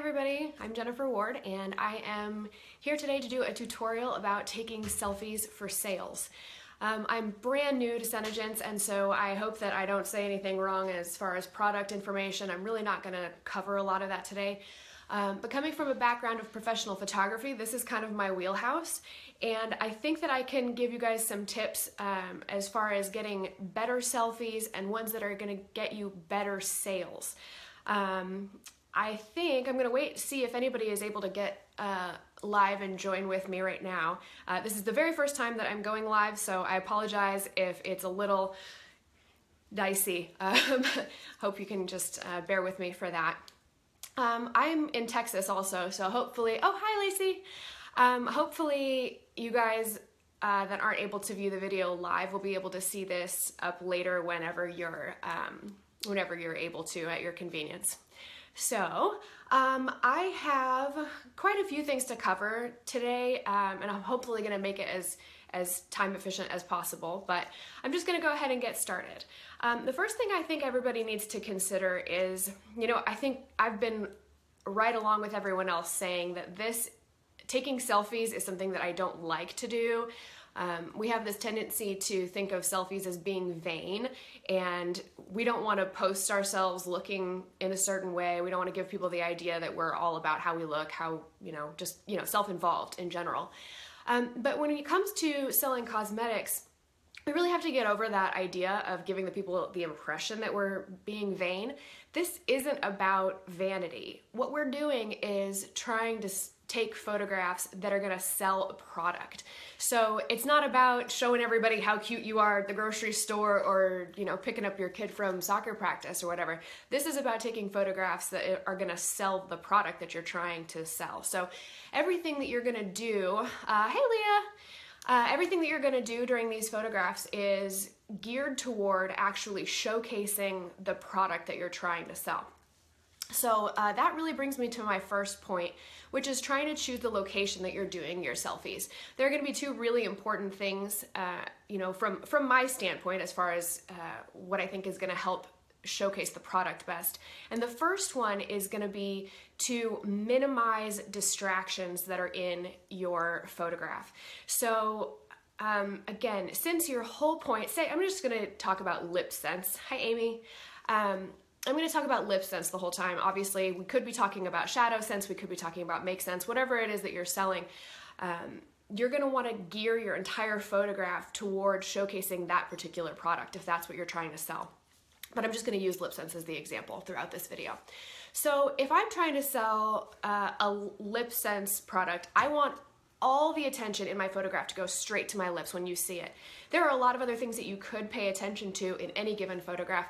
everybody, I'm Jennifer Ward and I am here today to do a tutorial about taking selfies for sales. I'm brand new to Senegence, and so I hope that I don't say anything wrong as far as product information. I'm really not going to cover a lot of that today. But coming from a background of professional photography, this is kind of my wheelhouse, and I think that I can give you guys some tips as far as getting better selfies and ones that are going to get you better sales. I think I'm going to wait to see if anybody is able to get live and join with me right now. This is the very first time that I'm going live, so I apologize if it's a little dicey. Hope you can just bear with me for that. I'm in Texas also, so hopefully, oh hi Lacey! Hopefully you guys that aren't able to view the video live will be able to see this up later whenever you're able to at your convenience. So I have quite a few things to cover today, and I'm hopefully going to make it as time efficient as possible, but I'm just going to go ahead and get started. The first thing I think everybody needs to consider is, I think I've been right along with everyone else saying that taking selfies is something that I don't like to do. We have this tendency to think of selfies as being vain, and we don't want to post ourselves looking in a certain way. We don't want to give people the idea that we're all about how we look, self-involved in general. But when it comes to selling cosmetics, we really have to get over that idea of giving the people the impression that we're being vain. This isn't about vanity. What we're doing is trying to take photographs that are gonna sell a product. So it's not about showing everybody how cute you are at the grocery store or picking up your kid from soccer practice or whatever. This is about taking photographs that are gonna sell the product that you're trying to sell. So everything that you're gonna do, hey Leah! Everything that you're gonna do during these photographs is geared toward actually showcasing the product that you're trying to sell. So that really brings me to my first point, which is trying to choose the location that you're doing your selfies. There are going to be two really important things, from my standpoint as far as what I think is going to help showcase the product best. And the first one is going to be to minimize distractions that are in your photograph. So again, since your whole point, I'm just going to talk about lip sense. Hi, Amy. I'm going to talk about lip sense the whole time. Obviously, we could be talking about shadow sense, we could be talking about make sense, whatever it is that you're selling. You're going to want to gear your entire photograph toward showcasing that particular product if that's what you're trying to sell. But I'm just going to use lip sense as the example throughout this video. So if I'm trying to sell a lip sense product, I want all the attention in my photograph to go straight to my lips when you see it. There are a lot of other things that you could pay attention to in any given photograph,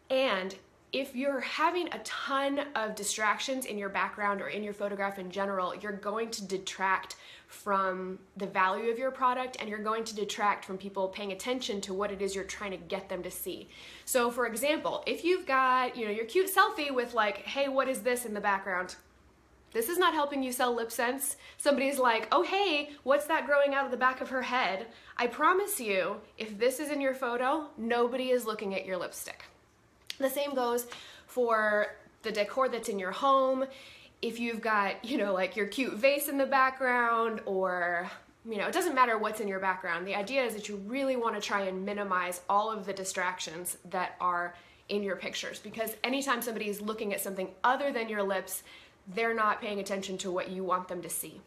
and if you're having a ton of distractions in your background or in your photograph in general, you're going to detract from the value of your product, and you're going to detract from people paying attention to what it is you're trying to get them to see. So for example, if you've got, your cute selfie with like, hey, what is this in the background? This is not helping you sell lip sense. Somebody's like, oh, hey, what's that growing out of the back of her head? I promise you, if this is in your photo, nobody is looking at your lipstick. The same goes for the decor that's in your home. If you've got, like your cute vase in the background, or, it doesn't matter what's in your background. The idea is that you really want to try and minimize all of the distractions that are in your pictures, because anytime somebody is looking at something other than your lips, they're not paying attention to what you want them to see.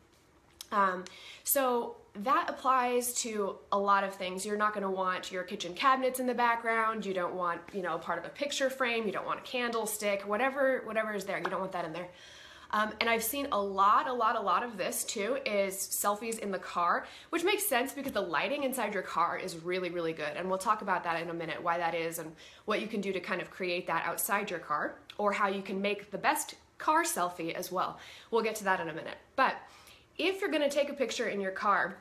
So that applies to a lot of things. You're not going to want your kitchen cabinets in the background. You don't want, part of a picture frame. You don't want a candlestick, whatever is there. You don't want that in there. And I've seen a lot of this too is selfies in the car, which makes sense because the lighting inside your car is really, really good. And we'll talk about that in a minute, why that is and what you can do to kind of create that outside your car, or how you can make the best car selfie as well. We'll get to that in a minute. But if you're going to take a picture in your car,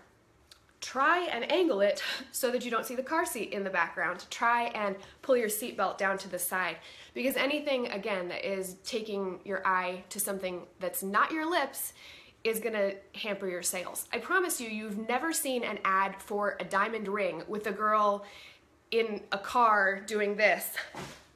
try and angle it so that you don't see the car seat in the background. Try and pull your seatbelt down to the side, because anything, again, that is taking your eye to something that's not your lips is going to hamper your sales. I promise you, you've never seen an ad for a diamond ring with a girl in a car doing this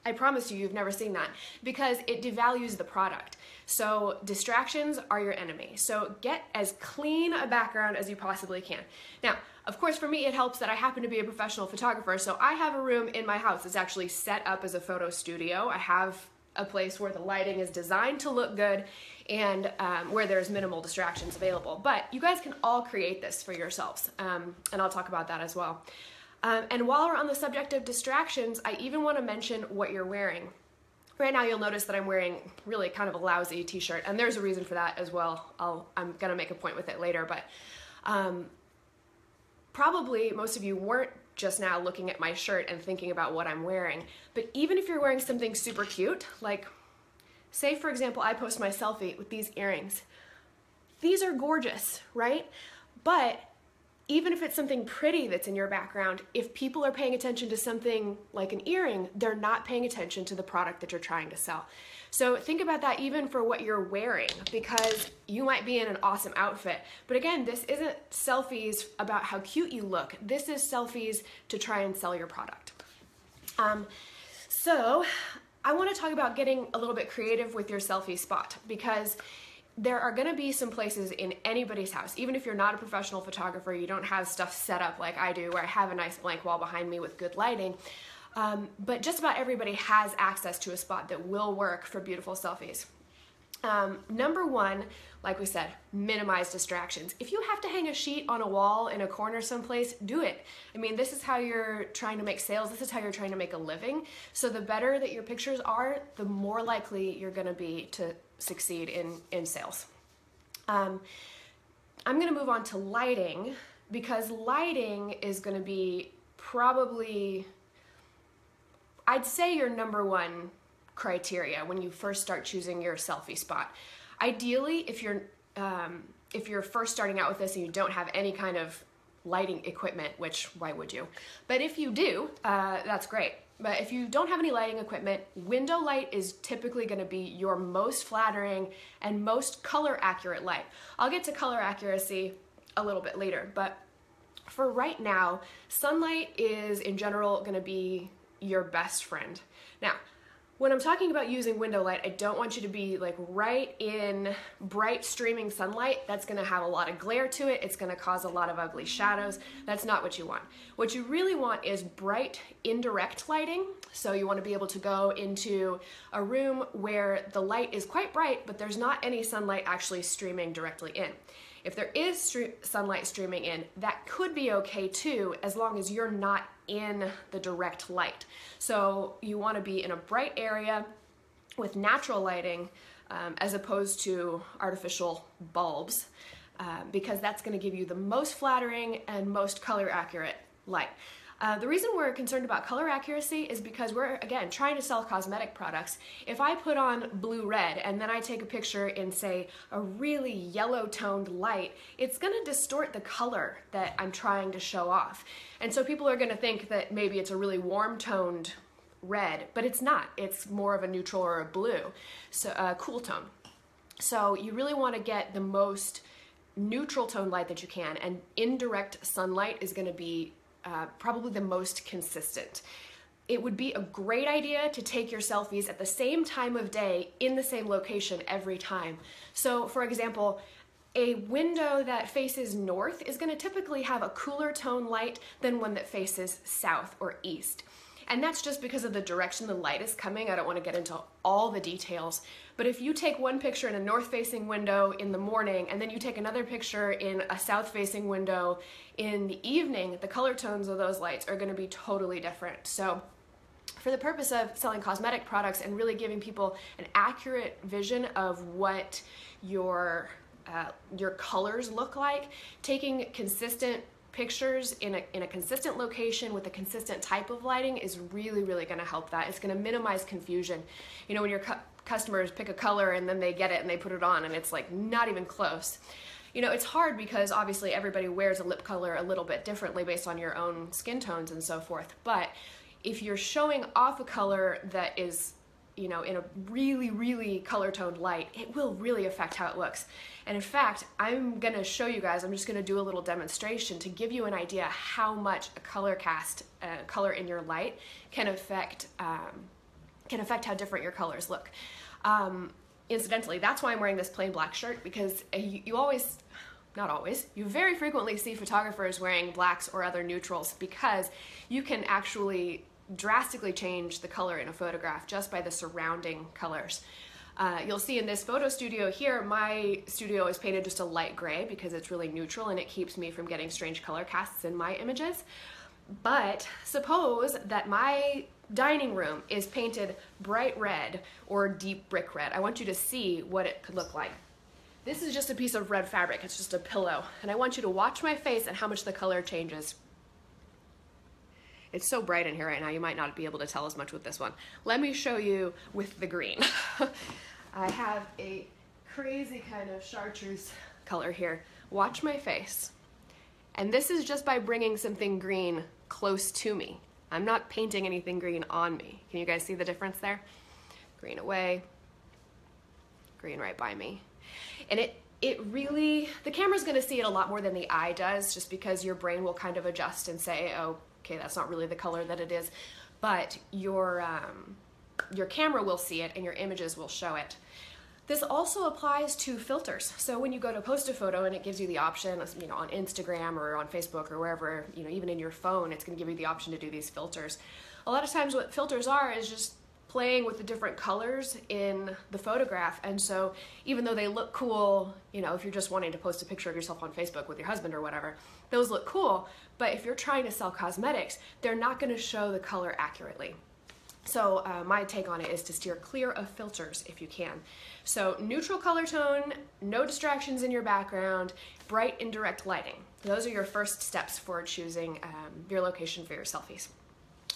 I promise you, you've never seen that, because it devalues the product. So distractions are your enemy. So get as clean a background as you possibly can. Now, of course, for me, it helps that I happen to be a professional photographer. So I have a room in my house that's actually set up as a photo studio. I have a place where the lighting is designed to look good and where there's minimal distractions available. But you guys can all create this for yourselves, and I'll talk about that as well. And while we're on the subject of distractions, I even want to mention what you're wearing. Right now you'll notice that I'm wearing really kind of a lousy t-shirt, and there's a reason for that as well. I'm gonna make a point with it later, but probably most of you weren't just now looking at my shirt and thinking about what I'm wearing. But even if you're wearing something super cute, like say for example, I post my selfie with these earrings. These are gorgeous, right? But even if it's something pretty that's in your background, if people are paying attention to something like an earring, they're not paying attention to the product that you're trying to sell. So think about that even for what you're wearing, because you might be in an awesome outfit. But again, this isn't selfies about how cute you look. This is selfies to try and sell your product. So I want to talk about getting a little bit creative with your selfie spot, because there are going to be some places in anybody's house, even if you're not a professional photographer, you don't have stuff set up like I do, where I have a nice blank wall behind me with good lighting, but just about everybody has access to a spot that will work for beautiful selfies. Number one, like we said, minimize distractions. If you have to hang a sheet on a wall in a corner someplace, do it. I mean, this is how you're trying to make sales. This is how you're trying to make a living. So the better that your pictures are, the more likely you're going to be to succeed in sales. I'm going to move on to lighting, because lighting is going to be probably, I'd say, your number one criteria when you first start choosing your selfie spot. Ideally, if you're first starting out with this and you don't have any kind of lighting equipment, which why would you? But if you do, that's great. But if you don't have any lighting equipment, window light is typically going to be your most flattering and most color accurate light. I'll get to color accuracy a little bit later, but for right now, sunlight is in general going to be your best friend. Now, when I'm talking about using window light, I don't want you to be like right in bright streaming sunlight. That's going to have a lot of glare to it. It's going to cause a lot of ugly shadows. That's not what you want. What you really want is bright indirect lighting. So you want to be able to go into a room where the light is quite bright, but there's not any sunlight actually streaming directly in. If there is sunlight streaming in, that could be okay too, as long as you're not in the direct light. So you want to be in a bright area with natural lighting as opposed to artificial bulbs, because that's going to give you the most flattering and most color accurate light. The reason we're concerned about color accuracy is because we're, again, trying to sell cosmetic products. If I put on blue-red and then I take a picture in, say, a really yellow-toned light, it's going to distort the color that I'm trying to show off. And so people are going to think that maybe it's a really warm-toned red, but it's not. It's more of a neutral or a blue, so a cool tone. So you really want to get the most neutral tone light that you can, and indirect sunlight is going to be probably the most consistent. It would be a great idea to take your selfies at the same time of day in the same location every time. So for example, a window that faces north is going to typically have a cooler tone light than one that faces south or east. And that's just because of the direction the light is coming. I don't want to get into all the details, but if you take one picture in a north-facing window in the morning and then you take another picture in a south-facing window in the evening, the color tones of those lights are going to be totally different. So for the purpose of selling cosmetic products and really giving people an accurate vision of what your colors look like, taking consistent pictures in a consistent location with a consistent type of lighting is really, really going to help that. It's going to minimize confusion. You know, when your customers pick a color and then they get it and they put it on and it's like not even close. You know, it's hard because obviously everybody wears a lip color a little bit differently based on your own skin tones and so forth. But if you're showing off a color that is, you know, in a really, really color toned light, it will really affect how it looks. And in fact, I'm going to show you guys, I'm just going to do a little demonstration to give you an idea how much a color cast, color in your light can affect can affect how different your colors look. Incidentally, that's why I'm wearing this plain black shirt, because you always, not always, you very frequently see photographers wearing blacks or other neutrals, because you can actually drastically change the color in a photograph just by the surrounding colors. You'll see in this photo studio here, my studio is painted just a light gray because it's really neutral and it keeps me from getting strange color casts in my images. But suppose that my dining room is painted bright red or deep brick red. I want you to see what it could look like. This is just a piece of red fabric, it's just a pillow, and I want you to watch my face and how much the color changes. It's so bright in here right now, you might not be able to tell as much with this one. Let me show you with the green. I have a crazy kind of chartreuse color here. Watch my face. And this is just by bringing something green close to me. I'm not painting anything green on me. Can you guys see the difference there? Green away, green right by me. And it really, the camera's gonna see it a lot more than the eye does, just because your brain will kind of adjust and say, oh, okay, that's not really the color that it is. But your camera will see it and your images will show it. This also applies to filters. So when you go to post a photo and it gives you the option, you know, on Instagram or on Facebook or wherever, you know, even in your phone, it's gonna give you the option to do these filters. A lot of times what filters are is just playing with the different colors in the photograph. And so even though they look cool, you know, if you're just wanting to post a picture of yourself on Facebook with your husband or whatever, those look cool. But if you're trying to sell cosmetics, they're not gonna show the color accurately. So my take on it is to steer clear of filters if you can. So neutral color tone, no distractions in your background, bright indirect lighting. Those are your first steps for choosing your location for your selfies.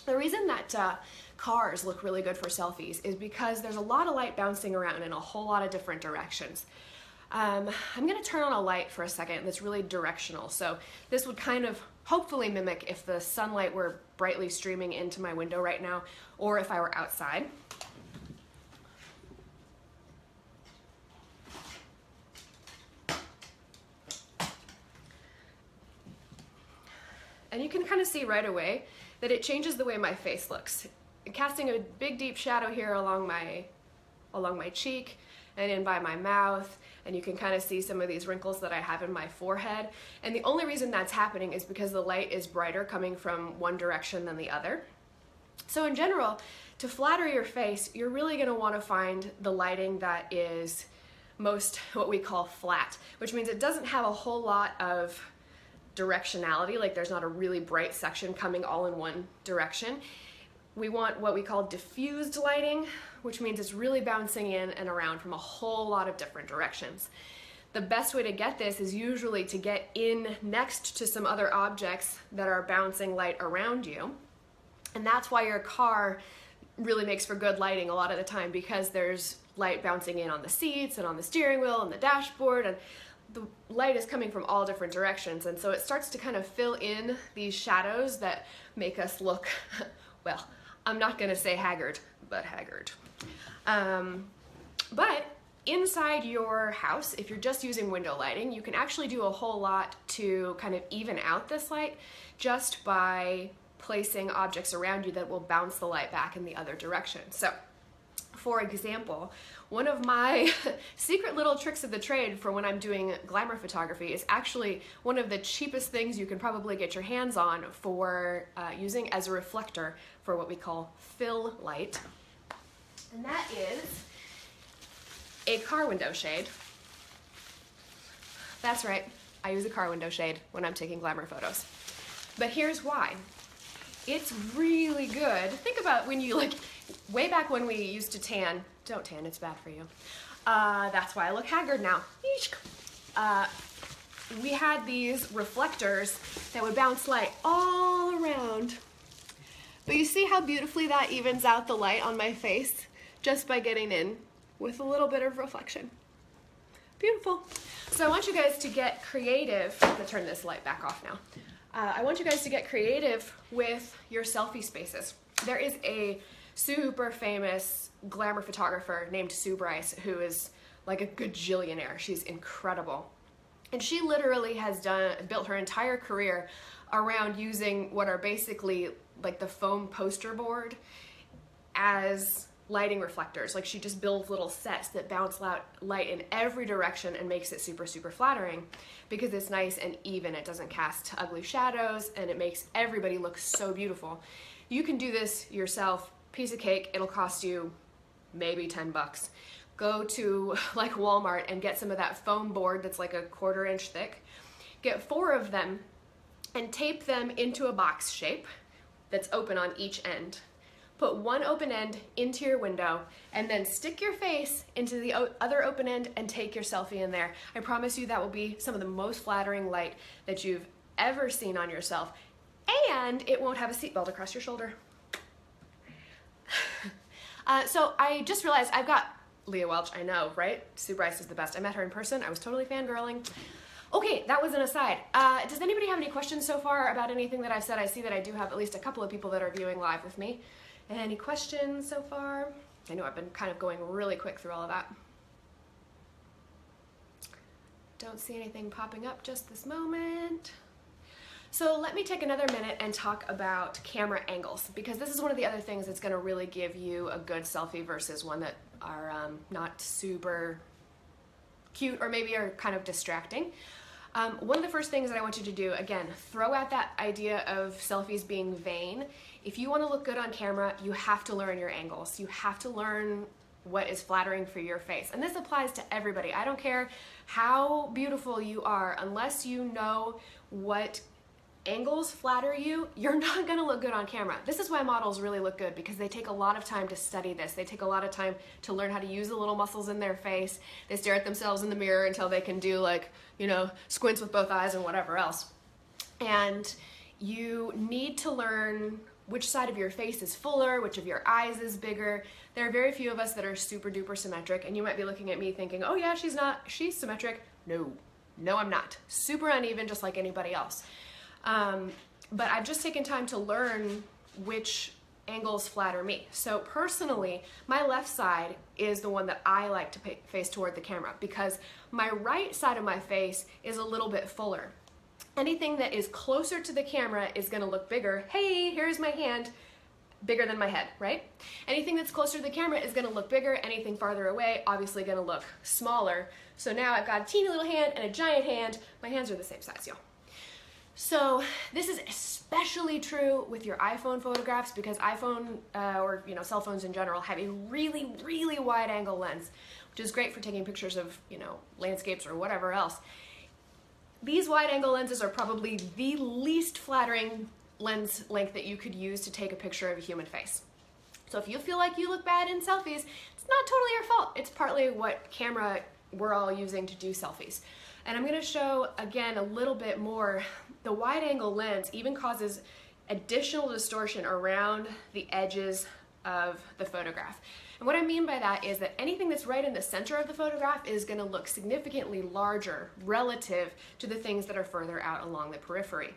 The reason that cars look really good for selfies is because there's a lot of light bouncing around in a whole lot of different directions. I'm gonna turn on a light for a second that's really directional. So this would kind of hopefully mimic if the sunlight were brightly streaming into my window right now, or if I were outside. And you can kind of see right away that it changes the way my face looks. Casting a big deep shadow here along my cheek and in by my mouth, and you can kind of see some of these wrinkles that I have in my forehead. And the only reason that's happening is because the light is brighter coming from one direction than the other. So in general, to flatter your face, you're really gonna wanna find the lighting that is most what we call flat, which means it doesn't have a whole lot of directionality, like there's not a really bright section coming all in one direction. We want what we call diffused lighting, which means it's really bouncing in and around from a whole lot of different directions. The best way to get this is usually to get in next to some other objects that are bouncing light around you. And that's why your car really makes for good lighting a lot of the time, because there's light bouncing in on the seats and on the steering wheel and the dashboard, and the light is coming from all different directions. And so it starts to kind of fill in these shadows that make us look, well, I'm not gonna say haggard, but haggard. But inside your house, if you're just using window lighting, you can actually do a whole lot to kind of even out this light just by placing objects around you that will bounce the light back in the other direction. So, for example, one of my secret little tricks of the trade for when I'm doing glamour photography is actually one of the cheapest things you can probably get your hands on for using as a reflector for what we call fill light. And that is a car window shade. That's right, I use a car window shade when I'm taking glamour photos. But here's why. It's really good. Think about when you, like, way back when we used to tan. Don't tan, it's bad for you. That's why I look haggard now. We had these reflectors that would bounce light all around. But you see how beautifully that evens out the light on my face just by getting in with a little bit of reflection. Beautiful. So I want you guys to get creative. I'm gonna turn this light back off now. I want you guys to get creative with your selfie spaces. There is a super famous glamour photographer named Sue Bryce who is like a gajillionaire. She's incredible. And she literally has built her entire career around using what are basically like the foam poster board as lighting reflectors. Like she just builds little sets that bounce light in every direction and makes it super, super flattering because it's nice and even. It doesn't cast ugly shadows and it makes everybody look so beautiful. You can do this yourself, piece of cake. It'll cost you maybe 10 bucks. Go to like Walmart and get some of that foam board that's like a 1/4 inch thick. Get 4 of them and tape them into a box shape that's open on each end. Put one open end into your window and then stick your face into the other open end and take your selfie in there. I promise you that will be some of the most flattering light that you've ever seen on yourself, and it won't have a seatbelt across your shoulder. So I just realized I've got Leah Welch, I know, right? Sue Bryce is the best. I met her in person. I was totally fangirling. Okay, that was an aside. Does anybody have any questions so far about anything that I've said? I see that I do have at least a couple of people that are viewing live with me. Any questions so far? I know I've been kind of going really quick through all of that. Don't see anything popping up just this moment. So let me take another minute and talk about camera angles, because this is one of the other things that's going to really give you a good selfie versus one that are not super cute or maybe are kind of distracting. One of the first things that I want you to do, again, throw out that idea of selfies being vain. If you want to look good on camera, you have to learn your angles. You have to learn what is flattering for your face. And this applies to everybody. I don't care how beautiful you are, unless you know what angles flatter you, you're not going to look good on camera. This is why models really look good, because they take a lot of time to study this. They take a lot of time to learn how to use the little muscles in their face. They stare at themselves in the mirror until they can do, like, you know, squints with both eyes and whatever else. And you need to learn which side of your face is fuller, which of your eyes is bigger. There are very few of us that are super duper symmetric, and you might be looking at me thinking, oh yeah, she's symmetric. No, I'm not. Super uneven, just like anybody else. But I've just taken time to learn which angles flatter me. So personally, my left side is the one that I like to face toward the camera, because my right side of my face is a little bit fuller. Anything that is closer to the camera is going to look bigger. Hey, here's my hand, bigger than my head, right? Anything that's closer to the camera is going to look bigger. Anything farther away, obviously going to look smaller. So now I've got a teeny little hand and a giant hand. My hands are the same size, y'all. So this is especially true with your iPhone photographs, because iPhone or cell phones in general have a really, really wide angle lens, which is great for taking pictures of landscapes or whatever else. These wide angle lenses are probably the least flattering lens length that you could use to take a picture of a human face. So if you feel like you look bad in selfies, it's not totally your fault. It's partly what camera we're all using to do selfies. And I'm going to show again a little bit more. The wide angle lens even causes additional distortion around the edges of the photograph. And what I mean by that is that anything that's right in the center of the photograph is going to look significantly larger relative to the things that are further out along the periphery.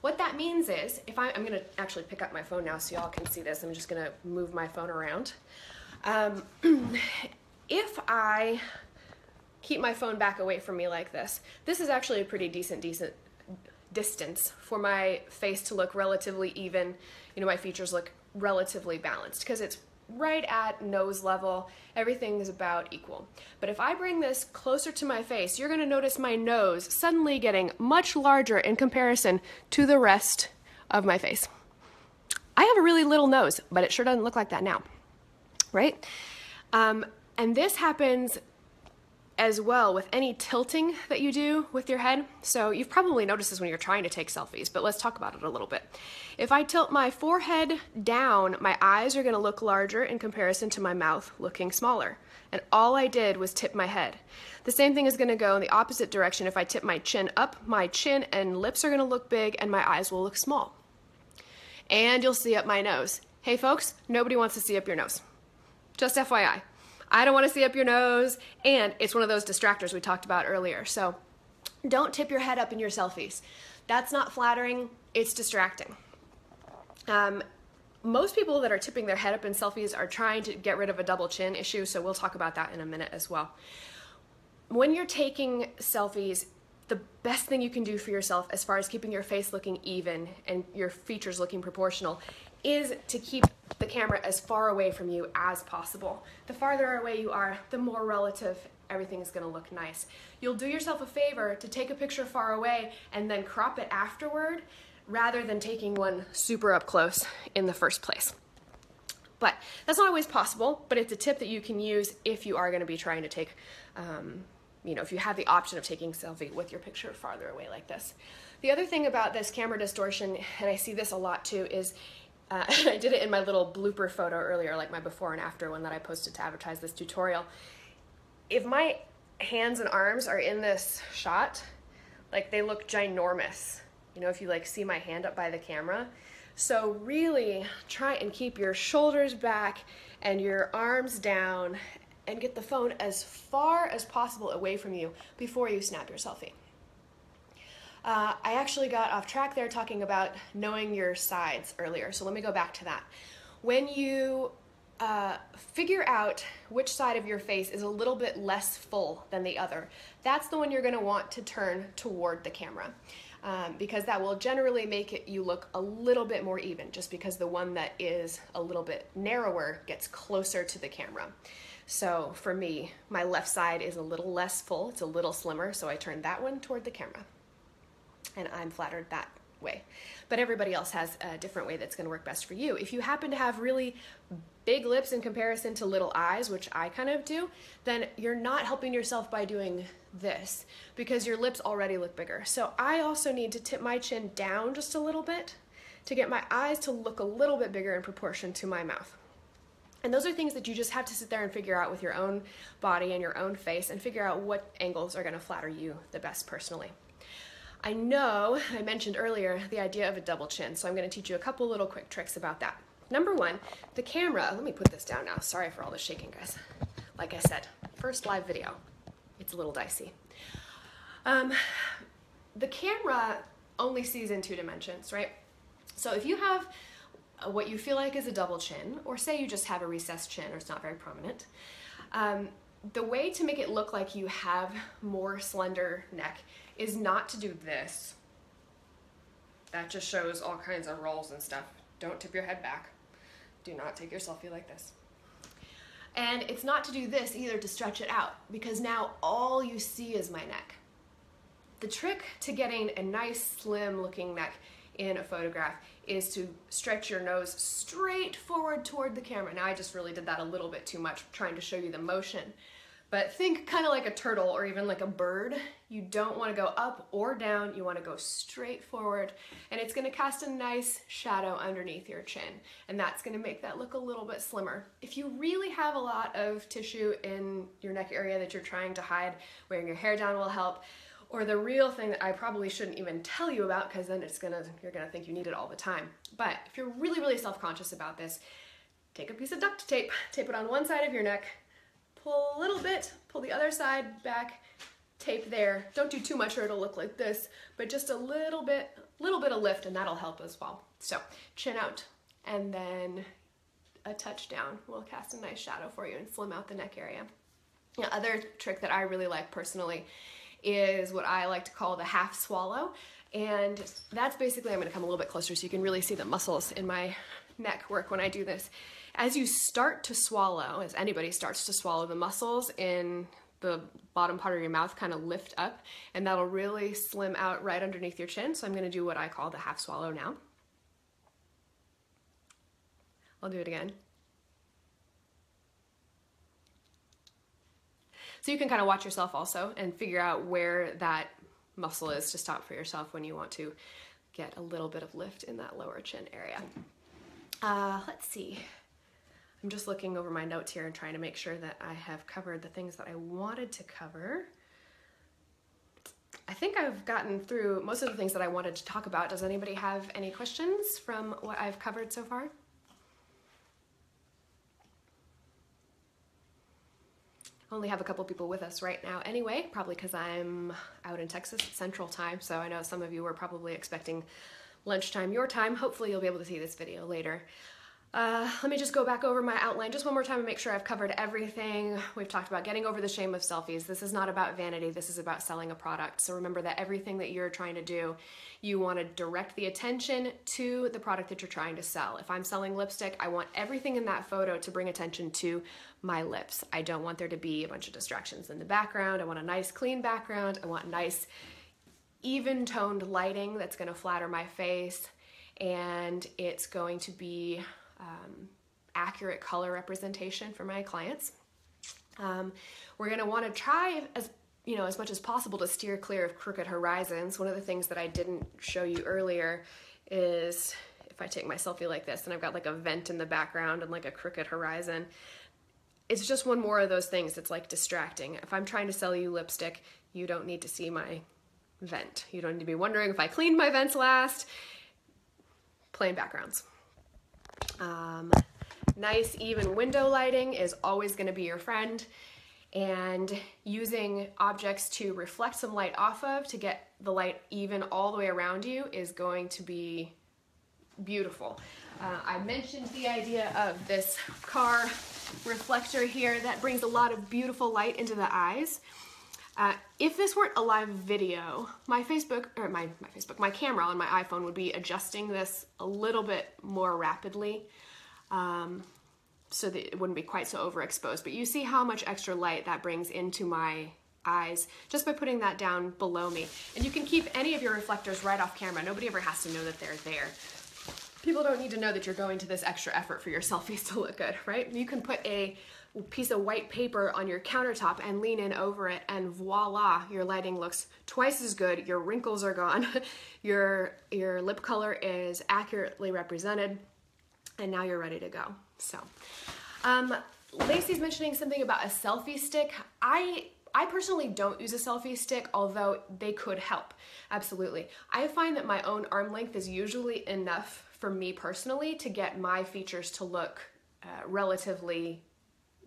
What that means is, if I'm going to actually pick up my phone now so y'all can see this. I'm just going to move my phone around. If I keep my phone back away from me like this, this is actually a pretty decent distance for my face to look relatively even. My features look relatively balanced because it's right at nose level. Everything is about equal. But if I bring this closer to my face, you're going to notice my nose suddenly getting much larger in comparison to the rest of my face. I have a really little nose, but it sure doesn't look like that now, right? And this happens as well with any tilting that you do with your head. So you've probably noticed this when you're trying to take selfies, but let's talk about it a little bit. If I tilt my forehead down, my eyes are going to look larger in comparison to my mouth looking smaller. And all I did was tip my head. The same thing is going to go in the opposite direction. If I tip my chin up, my chin and lips are going to look big and my eyes will look small. And you'll see up my nose. Hey folks, nobody wants to see up your nose. Just FYI. I don't want to see up your nose, and it's one of those distractors we talked about earlier. So don't tip your head up in your selfies. That's not flattering, it's distracting. Most people that are tipping their head up in selfies are trying to get rid of a double chin issue, so we'll talk about that in a minute as well. When you're taking selfies, the best thing you can do for yourself as far as keeping your face looking even and your features looking proportional is to keep the camera as far away from you as possible. The farther away you are, the more relative everything is going to look nice. You'll do yourself a favor to take a picture far away and then crop it afterward, rather than taking one super up close in the first place. But that's not always possible, but it's a tip that you can use if you are going to be trying to take, if you have the option of taking selfie with your picture farther away like this. The other thing about this camera distortion, and I see this a lot too, is I did it in my little blooper photo earlier, like my before and after one that I posted to advertise this tutorial. If my hands and arms are in this shot, like they look ginormous. You know, if you like see my hand up by the camera. So really try and keep your shoulders back and your arms down and get the phone as far as possible away from you before you snap your selfie. I actually got off track there talking about knowing your sides earlier, so let me go back to that. When you figure out which side of your face is a little bit less full than the other, that's the one you're going to want to turn toward the camera. Because that will generally make you look a little bit more even, just because the one that is a little bit narrower gets closer to the camera. So for me, my left side is a little less full, it's a little slimmer, so I turn that one toward the camera. And I'm flattered that way. But everybody else has a different way that's going to work best for you. If you happen to have really big lips in comparison to little eyes, which I kind of do, then you're not helping yourself by doing this, because your lips already look bigger. So I also need to tip my chin down just a little bit to get my eyes to look a little bit bigger in proportion to my mouth. And those are things that you just have to sit there and figure out with your own body and your own face, and figure out what angles are going to flatter you the best personally. I know I mentioned earlier the idea of a double chin, so I'm going to teach you a couple little quick tricks about that. Number one, the camera, let me put this down now, sorry for all the shaking, guys. Like I said, first live video, it's a little dicey. The camera only sees in 2 dimensions, right? So if you have what you feel like is a double chin, or say you just have a recessed chin or it's not very prominent, the way to make it look like you have more slender neck is not to do this. That just shows all kinds of rolls and stuff. Don't tip your head back. Do not take your selfie like this. And it's not to do this either, to stretch it out, because now all you see is my neck. The trick to getting a nice slim looking neck in a photograph is to stretch your nose straight forward toward the camera. Now I just really did that a little bit too much, trying to show you the motion. But think kind of like a turtle or even like a bird. You don't want to go up or down, you want to go straight forward, and it's going to cast a nice shadow underneath your chin, and that's going to make that look a little bit slimmer. If you really have a lot of tissue in your neck area that you're trying to hide, wearing your hair down will help. Or the real thing that I probably shouldn't even tell you about, because then you're gonna think you need it all the time. But if you're really, really self-conscious about this, take a piece of duct tape, tape it on one side of your neck, pull a little bit, pull the other side back, tape there. Don't do too much or it'll look like this, but just a little bit of lift, and that'll help as well. So chin out, and then a touch down will cast a nice shadow for you and slim out the neck area. The other trick that I really like personally is what I like to call the half swallow, and that's basically, I'm going to come a little bit closer so you can really see the muscles in my neck work when I do this. As you start to swallow, as anybody starts to swallow, the muscles in the bottom part of your mouth kind of lift up, and that'll really slim out right underneath your chin. So I'm going to do what I call the half swallow now. I'll do it again. So you can kind of watch yourself also and figure out where that muscle is to stop for yourself when you want to get a little bit of lift in that lower chin area. Let's see. I'm just looking over my notes here and trying to make sure that I have covered the things that I wanted to cover. I think I've gotten through most of the things that I wanted to talk about. Does anybody have any questions from what I've covered so far? Only have a couple people with us right now anyway, probably because I'm out in Texas at Central Time, so I know some of you were probably expecting lunchtime your time. Hopefully you'll be able to see this video later. Let me just go back over my outline just one more time and make sure I've covered everything. We've talked about getting over the shame of selfies. This is not about vanity. This is about selling a product. So remember that everything that you're trying to do, you want to direct the attention to the product that you're trying to sell. If I'm selling lipstick, I want everything in that photo to bring attention to my lips. I don't want there to be a bunch of distractions in the background. I want a nice clean background. I want nice even toned lighting that's going to flatter my face, and it's going to be accurate color representation for my clients. We're going to want to try as much as possible to steer clear of crooked horizons. One of the things that I didn't show you earlier is if I take my selfie like this and I've got like a vent in the background and like a crooked horizon, it's just one more of those things that's like distracting. If I'm trying to sell you lipstick, you don't need to see my vent. You don't need to be wondering if I cleaned my vents last. Plain backgrounds. Nice even window lighting is always going to be your friend, and using objects to reflect some light off of to get the light even all the way around you is going to be beautiful. I mentioned the idea of this car reflector here that brings a lot of beautiful light into the eyes. If this weren't a live video, my camera on my iPhone would be adjusting this a little bit more rapidly so that it wouldn't be quite so overexposed. But you see how much extra light that brings into my eyes just by putting that down below me. And you can keep any of your reflectors right off camera. Nobody ever has to know that they're there. People don't need to know that you're going to this extra effort for your selfies to look good, right? You can put a piece of white paper on your countertop and lean in over it, and voila, your lighting looks twice as good. Your wrinkles are gone. Your lip color is accurately represented, and now you're ready to go. So, Lacey's mentioning something about a selfie stick. I personally don't use a selfie stick, although they could help. Absolutely. I find that my own arm length is usually enough for me personally to get my features to look relatively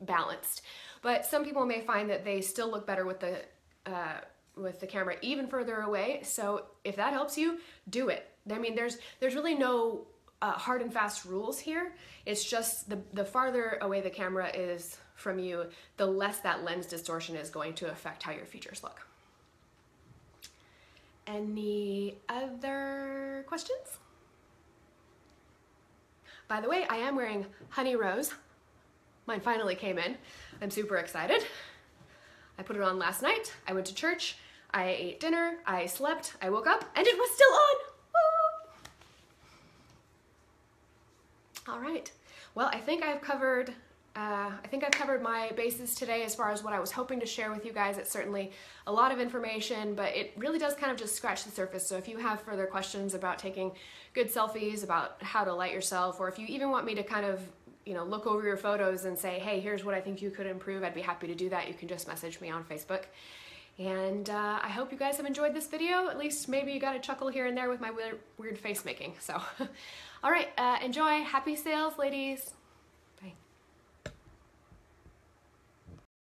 balanced. But some people may find that they still look better with the camera even further away. So if that helps you, do it. I mean, there's really no hard and fast rules here. It's just the farther away the camera is from you, the less that lens distortion is going to affect how your features look. Any other questions? By the way, I am wearing Honey Rose. Mine finally came in. I'm super excited. I put it on last night. I went to church. I ate dinner. I slept. I woke up and it was still on. Woo! All right. Well, I think I've covered my bases today as far as what I was hoping to share with you guys. It's certainly a lot of information, but it really does kind of just scratch the surface. So if you have further questions about taking good selfies, about how to light yourself, or if you even want me to kind of look over your photos and say, hey, here's what I think you could improve, I'd be happy to do that. You can just message me on Facebook. And I hope you guys have enjoyed this video. At least maybe you got a chuckle here and there with my weird face making. So, all right, enjoy. Happy sales, ladies.